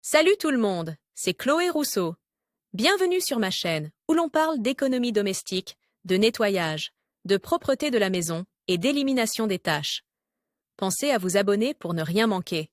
Salut tout le monde, c'est Chloé Rousseau. Bienvenue sur ma chaîne où l'on parle d'économie domestique, de nettoyage, de propreté de la maison et d'élimination des tâches. Pensez à vous abonner pour ne rien manquer.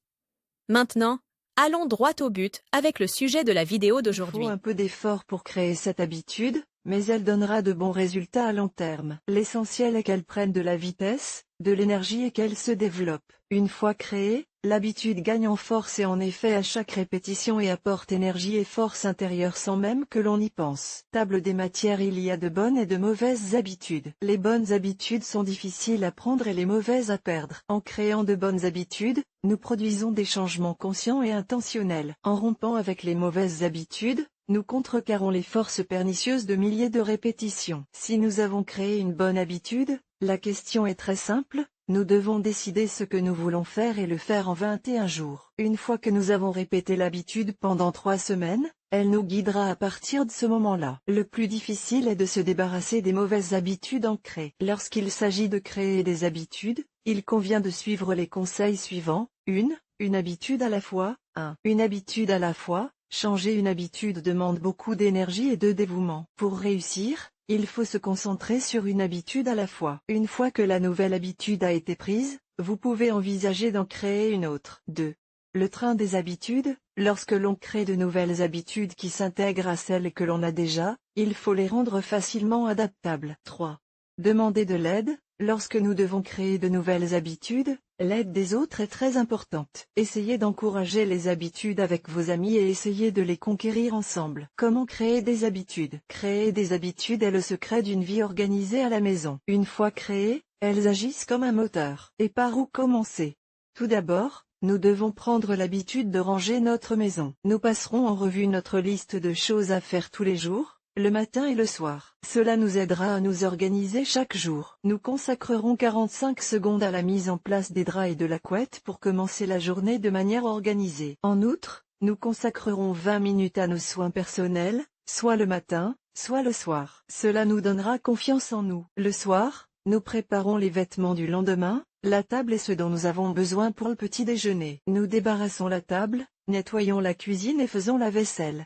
Maintenant, allons droit au but avec le sujet de la vidéo Il faut d'aujourd'hui. un peu d'effort pour créer cette habitude, mais elle donnera de bons résultats à long terme. L'essentiel est qu'elle prenne de la vitesse, de l'énergie et qu'elle se développe. Une fois créée, l'habitude gagne en force et en effet à chaque répétition et apporte énergie et force intérieure sans même que l'on y pense. Table des matières. Il y a de bonnes et de mauvaises habitudes. Les bonnes habitudes sont difficiles à prendre et les mauvaises à perdre. En créant de bonnes habitudes, nous produisons des changements conscients et intentionnels. En rompant avec les mauvaises habitudes, nous contrecarrons les forces pernicieuses de milliers de répétitions. Si nous avons créé une bonne habitude, la question est très simple, nous devons décider ce que nous voulons faire et le faire en 21 jours. Une fois que nous avons répété l'habitude pendant 3 semaines, elle nous guidera à partir de ce moment-là. Le plus difficile est de se débarrasser des mauvaises habitudes ancrées. Lorsqu'il s'agit de créer des habitudes, il convient de suivre les conseils suivants. Une habitude à la fois. 1. Une habitude à la fois. Changer une habitude demande beaucoup d'énergie et de dévouement. Pour réussir, il faut se concentrer sur une habitude à la fois. Une fois que la nouvelle habitude a été prise, vous pouvez envisager d'en créer une autre. 2. Le train des habitudes. Lorsque l'on crée de nouvelles habitudes qui s'intègrent à celles que l'on a déjà, il faut les rendre facilement adaptables. 3. Demander de l'aide. Lorsque nous devons créer de nouvelles habitudes, l'aide des autres est très importante. Essayez d'encourager les habitudes avec vos amis et essayez de les conquérir ensemble. Comment créer des habitudes? Créer des habitudes est le secret d'une vie organisée à la maison. Une fois créées, elles agissent comme un moteur. Et par où commencer? Tout d'abord, nous devons prendre l'habitude de ranger notre maison. Nous passerons en revue notre liste de choses à faire tous les jours, le matin et le soir. Cela nous aidera à nous organiser chaque jour. Nous consacrerons 45 secondes à la mise en place des draps et de la couette pour commencer la journée de manière organisée. En outre, nous consacrerons 20 minutes à nos soins personnels, soit le matin, soit le soir. Cela nous donnera confiance en nous. Le soir, nous préparons les vêtements du lendemain, la table et ce dont nous avons besoin pour le petit déjeuner. Nous débarrassons la table, nettoyons la cuisine et faisons la vaisselle.